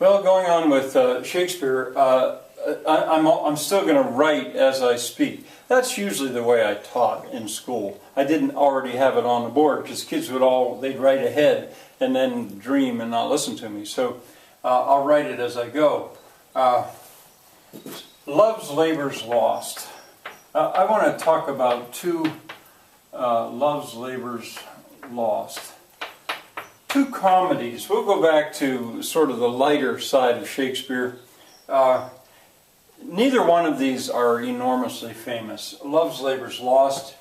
Well, going on with Shakespeare, I'm still going to write as I speak. That's usually the way I taught in school. I didn't already have it on the board because kids they'd write ahead and then dream and not listen to me. So I'll write it as I go. Love's Labour's Lost. I want to talk about two Love's Labour's Lost. Two comedies. We'll go back to sort of the lighter side of Shakespeare. Neither one of these are enormously famous. Love's Labour's Lost,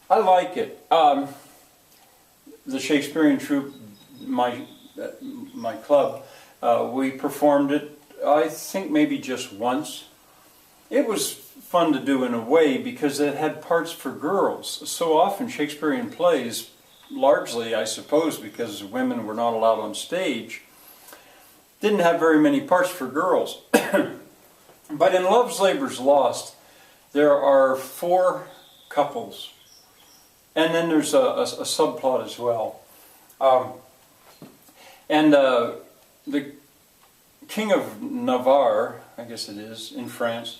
I like it. The Shakespearean troupe, my club, we performed it, I think maybe just once. It was fun to do in a way because it had parts for girls. So often Shakespearean plays, largely I suppose because women were not allowed on stage, didn't have very many parts for girls. But in Love's Labour's Lost, there are 4 couples. And then there's a subplot as well. The King of Navarre, I guess it is, in France,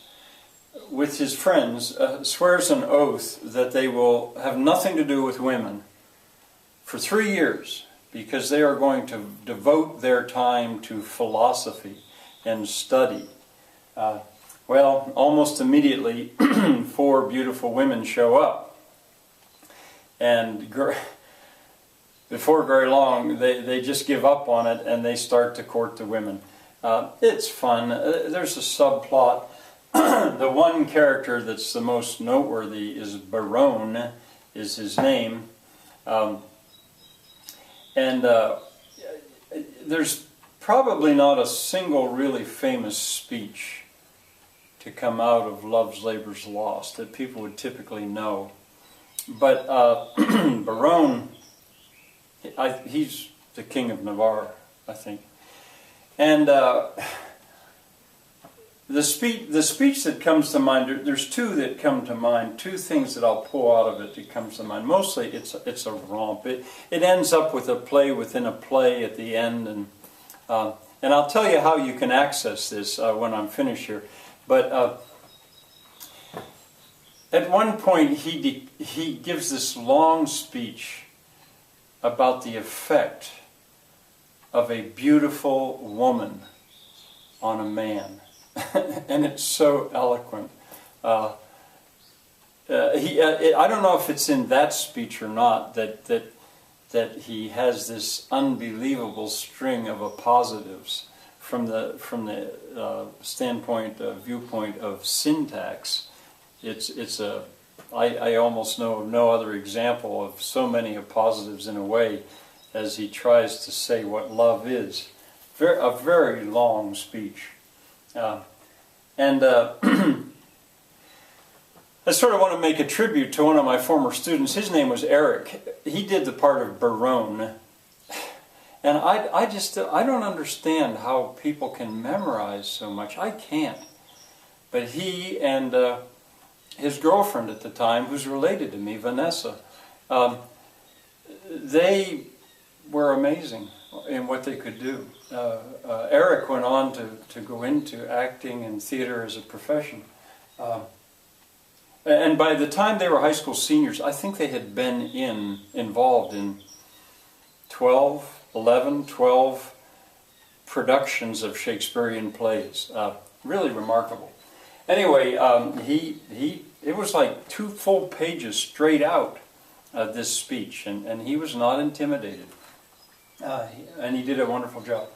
with his friends, swears an oath that they will have nothing to do with women for 3 years, because they are going to devote their time to philosophy and study. Well, almost immediately, 4 beautiful women show up. And before very long, they just give up on it and they start to court the women. It's fun. There's a subplot. The one character that's the most noteworthy is Baron, is his name. There's probably not a single really famous speech to come out of Love's Labour's Lost that people would typically know. But Baron, he's the King of Navarre, I think. And the speech that comes to mind, there's 2 that come to mind, 2 things that I'll pull out of it that comes to mind. Mostly it's a romp. It ends up with a play within a play at the end, and I'll tell you how you can access this when I'm finished here. But at one point he gives this long speech about the effect of a beautiful woman on a man. And it's so eloquent. I don't know if it's in that speech or not that he has this unbelievable string of appositives from the viewpoint of syntax. I almost know of no other example of so many appositives in a way as he tries to say what love is. A very long speech. I sort of want to make a tribute to one of my former students. His name was Eric. He did the part of Baron. And I don't understand how people can memorize so much. I can't. But he and his girlfriend at the time, who's related to me, Vanessa, they were amazing in what they could do. Eric went on to go into acting and theater as a profession. And by the time they were high school seniors, I think they had been involved in 12 productions of Shakespearean plays. Really remarkable. Anyway, it was like 2 full pages straight out of this speech, and he was not intimidated. And he did a wonderful job.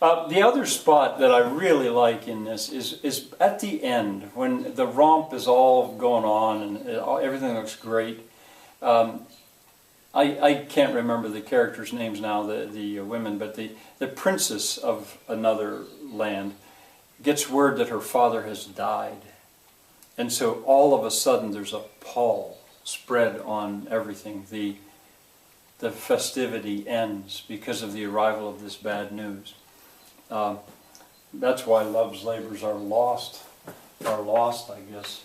The other spot that I really like in this is at the end, when the romp is all going on and everything looks great. I can't remember the characters' names now, the women, but the princess of another land gets word that her father has died. And so all of a sudden there's a pall spread on everything. The festivity ends because of the arrival of this bad news. That's why Love's Labours are lost, I guess.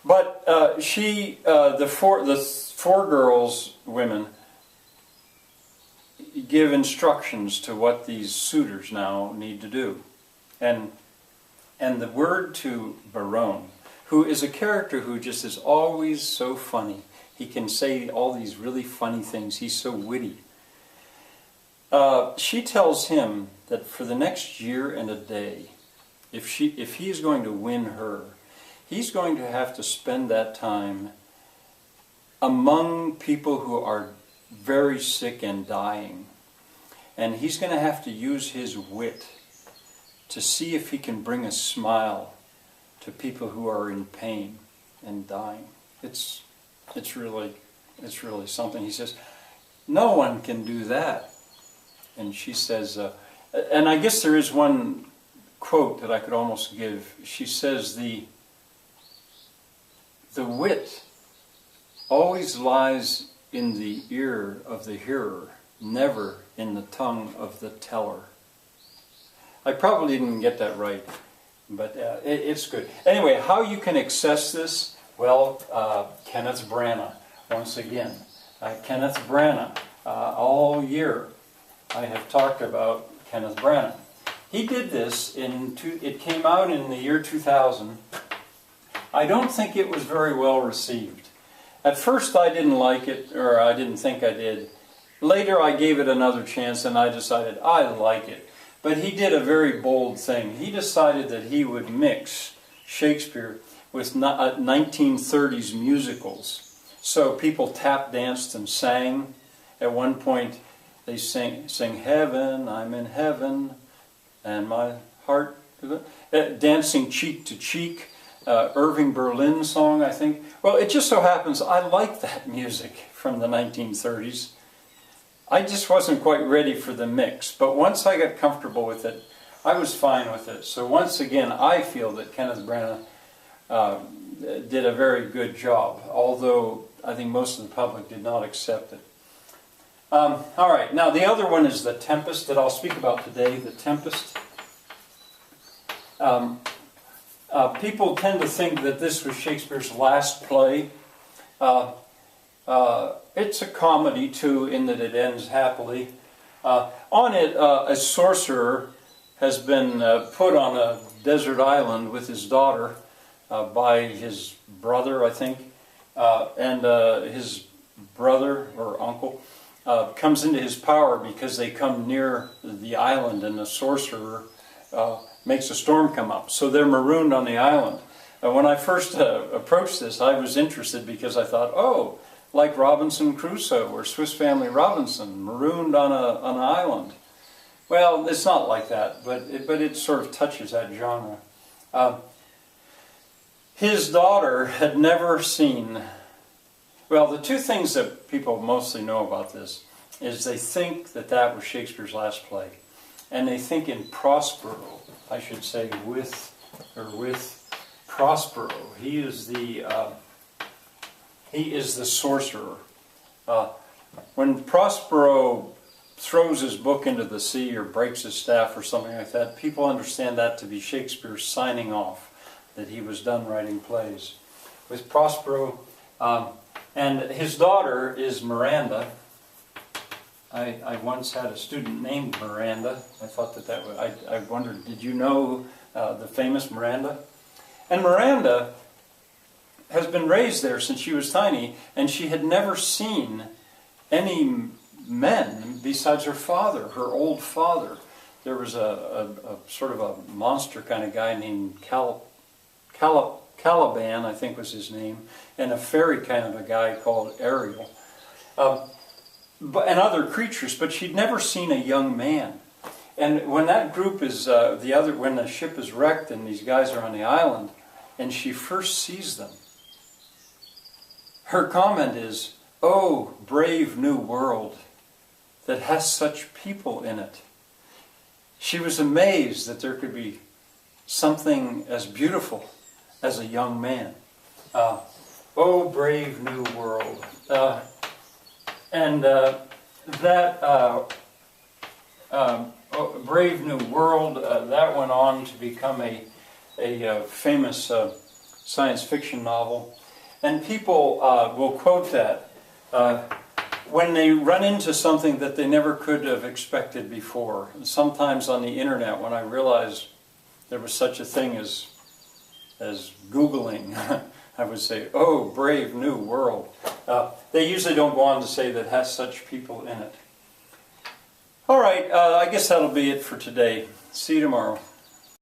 But the four girls, women, give instructions to what these suitors now need to do. And the word to Baron, who is a character who just is always so funny. He can say all these really funny things. He's so witty. She tells him that for the next year and a day, if he is going to win her, he's going to have to spend that time among people who are very sick and dying. And he's going to have to use his wit to see if he can bring a smile to people who are in pain and dying. It's really something. He says, no one can do that. And she says, and I guess there is one quote that I could almost give. She says, the wit always lies in the ear of the hearer, never in the tongue of the teller. I probably didn't get that right, but it's good. Anyway, how you can access this? Well, Kenneth Branagh, once again. Kenneth Branagh, all year I have talked about Kenneth Branagh. He did this, it came out in the year 2000. I don't think it was very well received. At first I didn't like it, or I didn't think I did. Later I gave it another chance and I decided I like it. But he did a very bold thing. He decided that he would mix Shakespeare with 1930s musicals. So people tap danced and sang. At one point they sing "Heaven, I'm in heaven, and my heart," dancing cheek to cheek. Irving Berlin song, I think. Well, it just so happens I like that music from the 1930s. I just wasn't quite ready for the mix, but once I got comfortable with it, I was fine with it. So once again, I feel that Kenneth Branagh did a very good job, although I think most of the public did not accept it. All right, now the other one is The Tempest that I'll speak about today, The Tempest. People tend to think that this was Shakespeare's last play. It's a comedy, too, in that it ends happily. On it, a sorcerer has been put on a desert island with his daughter by his brother, I think. And his brother, or uncle, comes into his power because they come near the island and the sorcerer makes a storm come up. So they're marooned on the island. When I first approached this, I was interested because I thought, oh, like Robinson Crusoe or Swiss Family Robinson, marooned on an island. Well, it's not like that, but it sort of touches that genre. His daughter had never seen... Well, the two things that people mostly know about this is they think that that was Shakespeare's last play. And they think in Prospero, I should say, with Prospero. He is the sorcerer. When Prospero throws his book into the sea or breaks his staff or something like that, people understand that to be Shakespeare signing off, that he was done writing plays. With Prospero, and his daughter is Miranda. I once had a student named Miranda. I thought that was, I wondered, did you know the famous Miranda? And Miranda has been raised there since she was tiny, and she had never seen any men besides her father, her old father. There was a sort of a monster kind of guy named Caliban, I think was his name, and a fairy kind of a guy called Ariel, and other creatures, but she'd never seen a young man. And when that group is, when the ship is wrecked and these guys are on the island, and she first sees them, her comment is, "Oh, brave new world that has such people in it." She was amazed that there could be something as beautiful as a young man. Oh, brave new world. Brave New World, that went on to become a famous science fiction novel. And people will quote that. when they run into something that they never could have expected before. Sometimes on the internet, when I realized there was such a thing as Googling, I would say, oh, brave new world. They usually don't go on to say that has such people in it. All right, I guess that'll be it for today. See you tomorrow.